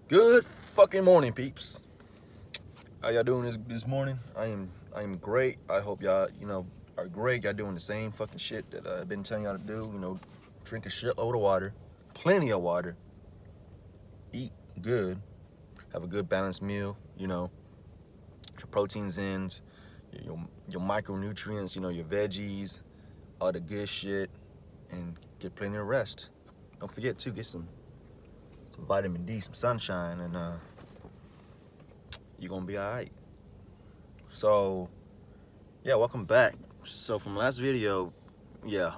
Good fucking morning, peeps. How y'all doing this morning? I am great. I hope y'all are great. Y'all doing the same fucking shit that I've been telling y'all to do. Drink a shitload of water, plenty of water. Eat good. Have a good balanced meal. Your proteins in, your micronutrients. Your veggies, all the good shit, and get plenty of rest. Don't forget to get some vitamin D, some sunshine, and you're gonna be all right. So yeah, welcome back. So from last video, yeah,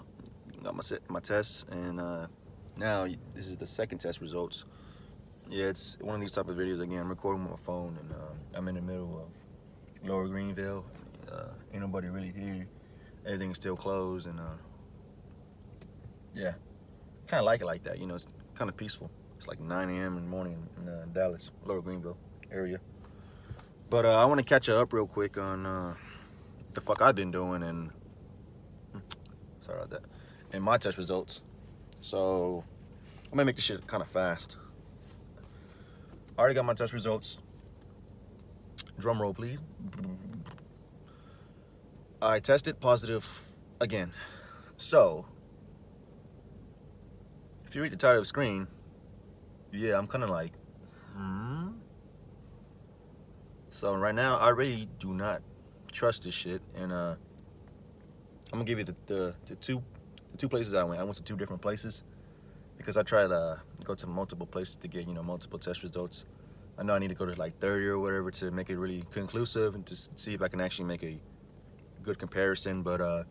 got my tests, and now this is the second test results. Yeah, it's one of these type of videos. Again, I'm recording with my phone, and I'm in the middle of Lower Greenville. Ain't nobody really here. Everything's still closed, and yeah, kind of like it like that. It's kind of peaceful. It's like 9 a.m. in the morning in Dallas, Lower Greenville area. But I want to catch you up real quick on what the fuck I've been doing, and sorry about that, and my test results. So I'm gonna make this shit kind of fast. I already got my test results. Drum roll, please. I tested positive again. So if you read the title of the screen, yeah, I'm kind of like, So right now, I really do not trust this shit, and I'm gonna give you the two places I went. I went to two different places because I tried to go to multiple places to get multiple test results. I know I need to go to like 30 or whatever to make it really conclusive and to see if I can actually make a good comparison. But I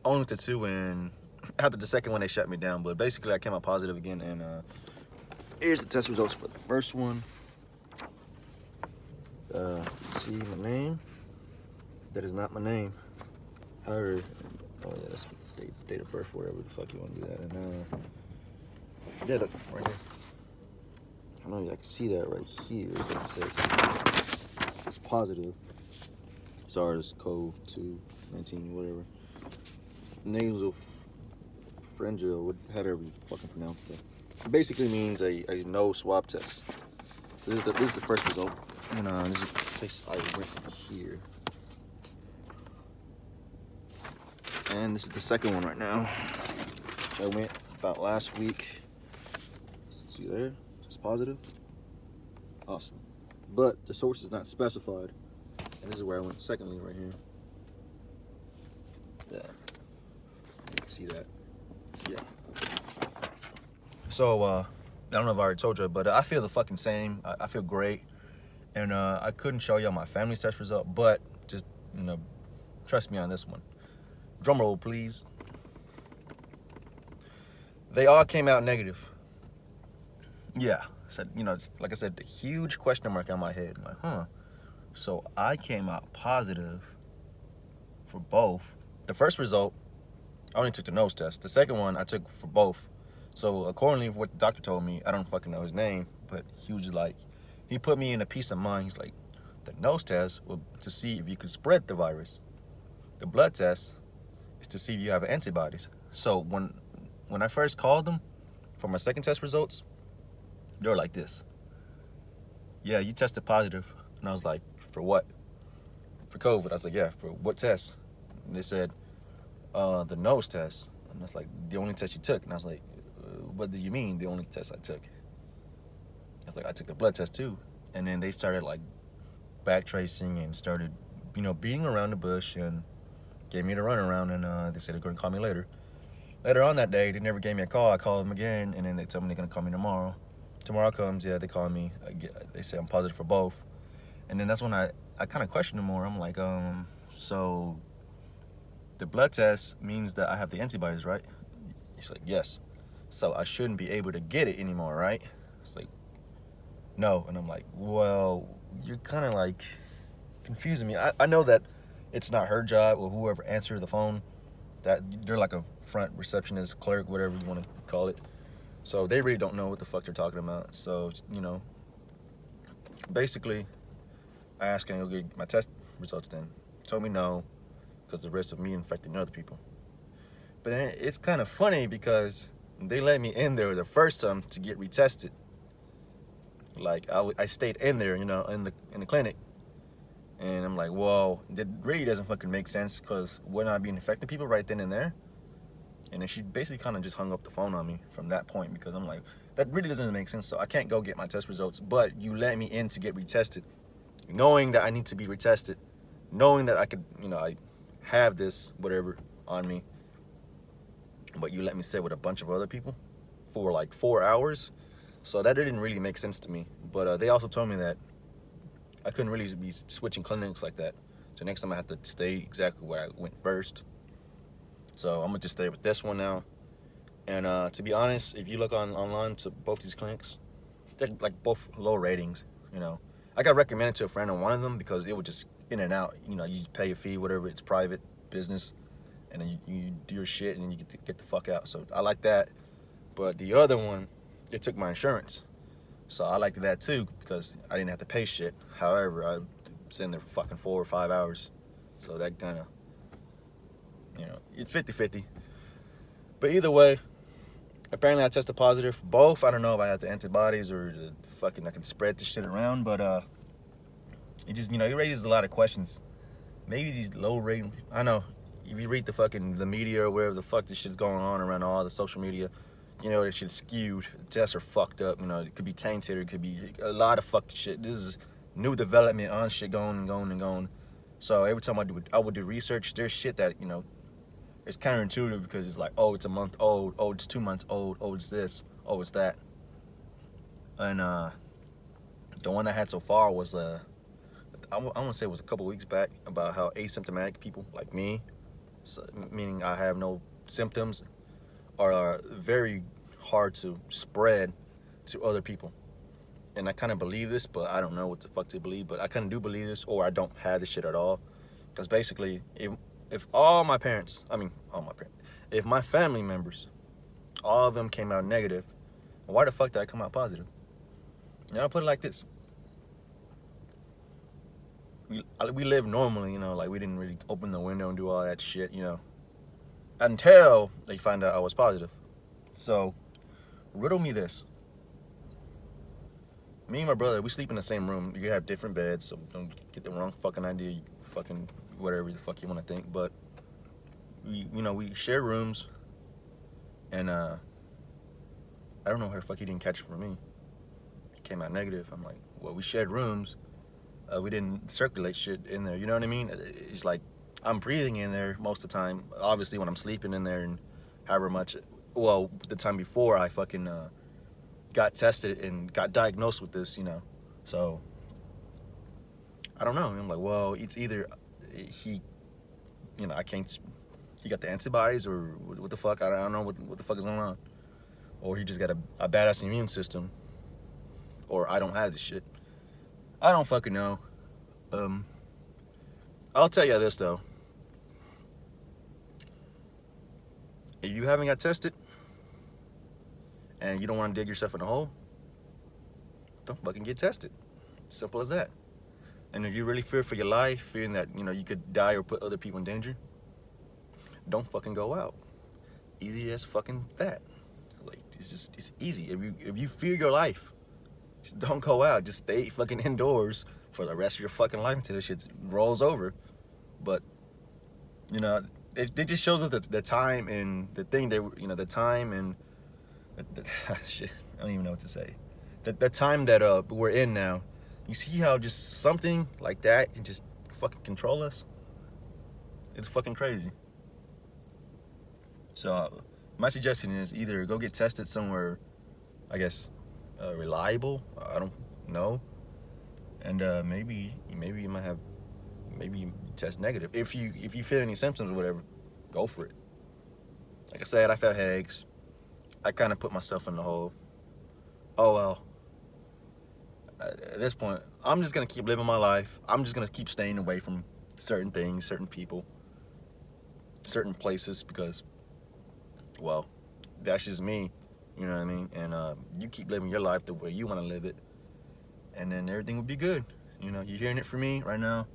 only went to two, and after the second one they shut me down. But basically I came out positive again, and here's the test results for the first one. See my name? That is not my name. Her. Oh yeah, that's date of birth, whatever the fuck you want to do that. And yeah, look right here. I know I can see that right here. It says it's positive. SARS-CoV-2 whatever. Nasal pharyngeal, however you fucking pronounce that. It basically means a nose swab test. So this is the first result. And this is the place I went here. And this is the second one right now. I went about last week. See there? It's positive. Awesome. But the source is not specified. And this is where I went secondly right here. Yeah. You can see that. Yeah. So, I don't know if I already told you, but I feel the fucking same. I feel great. And I couldn't show y'all my family's test result, but just, trust me on this one. Drum roll, please. They all came out negative. Yeah. Said, it's, like I said, the huge question mark on my head. I'm like, So I came out positive for both. The first result, I only took the nose test. The second one, I took for both. So accordingly to what the doctor told me, I don't fucking know his name, but he was just like, he put me in a peace of mind. He's like, the nose test was to see if you could spread the virus. The blood test is to see if you have antibodies. So when I first called them for my second test results, they were like this. Yeah, you tested positive. And I was like, for what? For COVID. I was like, yeah, for what test? And they said, the nose test. And that's like, the only test you took. And I was like, what do you mean the only test I took? I was like, I took the blood test too. And then they started like back tracing and started, beating around the bush and gave me the runaround, and they said they're going to call me later. Later on that day, they never gave me a call. I called them again, and then they told me they're going to call me tomorrow. Tomorrow comes, yeah, they call me. They say I'm positive for both. And then that's when I kind of questioned them more. I'm like, so the blood test means that I have the antibodies, right? He's like, yes. So I shouldn't be able to get it anymore, right? It's like, no. And I'm like, well, you're kind of like confusing me. I know that it's not her job or whoever answered the phone, that they're like a front receptionist, clerk, whatever you want to call it. So they really don't know what the fuck they're talking about. So, basically, I asked, can I go get my test results then? Told me no, because the risk of me infecting other people. But then it's kind of funny because they let me in there the first time to get retested. Like I stayed in there, in the clinic, and I'm like, whoa, that really doesn't fucking make sense because we're not being infecting people right then and there. And then she basically kind of just hung up the phone on me from that point because I'm like, that really doesn't make sense. So I can't go get my test results, but you let me in to get retested, knowing that I need to be retested, knowing that I could, I have this whatever on me, but you let me sit with a bunch of other people for like 4 hours. So that didn't really make sense to me. But they also told me that I couldn't really be switching clinics like that. So next time I have to stay exactly where I went first. So I'm gonna just stay with this one now. And to be honest, if you look online to both these clinics, they're like both low ratings. I got recommended to a friend on one of them because it would just in and out. You pay a fee, whatever. It's private business, and then you do your shit, and then you get the fuck out. So I like that. But the other one, it took my insurance. So I liked that too because I didn't have to pay shit. However, I was in there for fucking 4 or 5 hours. So that kind of, it's 50-50. But either way, apparently I tested positive. Both, I don't know if I had the antibodies or the fucking I can spread this shit around. But it just, it raises a lot of questions. Maybe these low rating, I know, if you read the media or wherever the fuck this shit's going on around all the social media, that shit's skewed. The tests are fucked up. It could be tainted. It could be a lot of fucking shit. This is new development on shit going and going and going. So every time I would do research, there's shit that, it's counterintuitive because it's like, oh, it's a month old. Oh, it's 2 months old. Oh, it's this. Oh, it's that. And the one I had so far was, I want to say it was a couple weeks back, about how asymptomatic people like me, so, meaning I have no symptoms, are very hard to spread to other people. And I kind of believe this, but I don't know what the fuck to believe. But I kind of do believe this, or I don't have this shit at all. Because basically, if if my family members, all of them came out negative, why the fuck did I come out positive? I'll put it like this. We live normally, like we didn't really open the window and do all that shit, until they find out I was positive. So, riddle me this. Me and my brother, we sleep in the same room. You have different beds, so don't get the wrong fucking idea. You fucking whatever the fuck you want to think. But we share rooms, and I don't know how the fuck he didn't catch it from me. He came out negative. I'm like, well, we shared rooms. We didn't circulate shit in there. You know what I mean? It's like I'm breathing in there most of the time. Obviously, when I'm sleeping in there and however much. Well, the time before I fucking got tested and got diagnosed with this, So I don't know. I'm like, well, it's either he, I can't. He got the antibodies, or what the fuck? I don't know what the fuck is going on, or he just got a badass immune system, or I don't have this shit. I don't fucking know. I'll tell you this though. If you haven't got tested and you don't want to dig yourself in a hole, don't fucking get tested. Simple as that. And if you really fear for your life, fearing that you could die or put other people in danger, don't fucking go out. Easy as fucking that. Like it's easy. If you fear your life, just don't go out. Just stay fucking indoors for the rest of your fucking life until this shit rolls over. But it just shows us the time and the thing the time and shit. I don't even know what to say. The time that we're in now. You see how just something like that can just fucking control us? It's fucking crazy. So my suggestion is either go get tested somewhere, I guess, reliable. I don't know. And maybe you might have, maybe you test negative. If you feel any symptoms or whatever, go for it. Like I said, I felt headaches. I kind of put myself in the hole. Oh well. At this point, I'm just gonna keep living my life. I'm just gonna keep staying away from certain things, certain people, certain places because, well, that's just me. You know what I mean? And you keep living your life the way you want to live it, and then everything will be good. You're hearing it from me right now.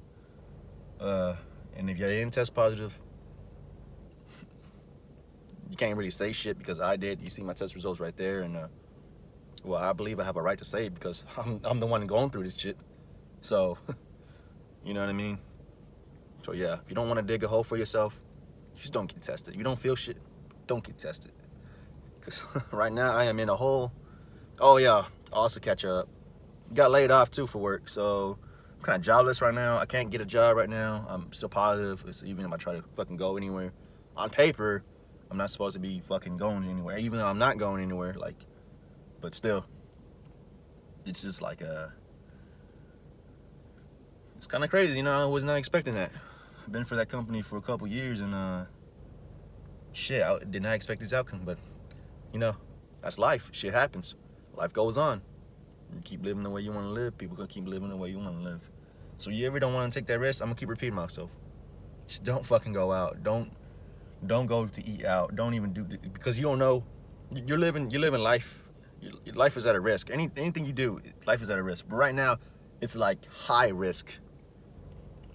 And if you didn't test positive, you can't really say shit because I did. You see my test results right there, and Well, I believe I have a right to say it because I'm the one going through this shit. So, you know what I mean? So yeah, if you don't want to dig a hole for yourself, just don't get tested. You don't feel shit, don't get tested. Because right now I am in a hole. Oh yeah, also catch up. Got laid off too for work, so I'm kind of jobless right now. I can't get a job right now. I'm still positive. It's, even if I try to fucking go anywhere, on paper, I'm not supposed to be fucking going anywhere. Even though I'm not going anywhere, like, but still, it's just like it's kind of crazy, you know. I was not expecting that. I've been for that company for a couple years, and shit, I did not expect this outcome. But you know, that's life. Shit happens. Life goes on. You keep living the way you want to live. People gonna keep living the way you want to live. So you ever don't want to take that risk? I'm gonna keep repeating myself. Just don't fucking go out. Don't go to eat out. Don't even do, because you don't know. You're living life. Your life is at a risk. Anything you do, life is at a risk. But right now, it's like high risk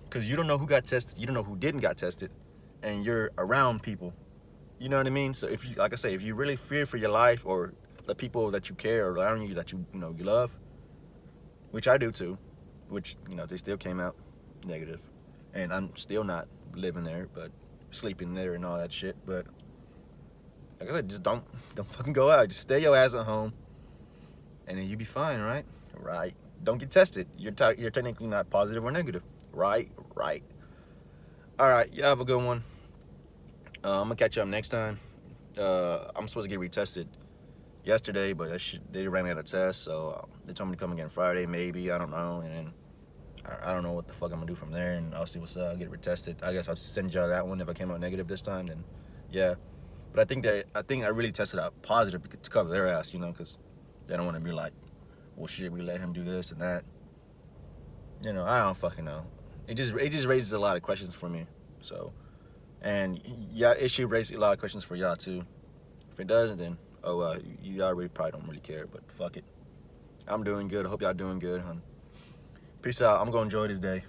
because you don't know who got tested. You don't know who didn't got tested, and you're around people. You know what I mean? So if you, like I say, if you really fear for your life or the people that you care or around you that you love, which I do too, which they still came out negative, and I'm still not living there, but sleeping there and all that shit. But like I said, just don't fucking go out. Just stay your ass at home, and then you be fine, right? Right. Don't get tested. You're technically not positive or negative. Right. All right. You have a good one. I'm gonna catch you up next time. I'm supposed to get retested yesterday, but they ran out of tests, so they told me to come again Friday, maybe. I don't know, and then I don't know what the fuck I'm gonna do from there, and I'll see what's up. I'll get retested. I guess I'll send y'all that one if I came out negative this time. Then, yeah. But I think I really tested out positive to cover their ass, because they don't want to be like, well, shit, we let him do this and that. I don't fucking know. It just raises a lot of questions for me. So, and yeah, it should raise a lot of questions for y'all too. If it doesn't, then you already probably don't really care. But fuck it. I'm doing good. I hope y'all doing good, hon. Peace out. I'm gonna enjoy this day.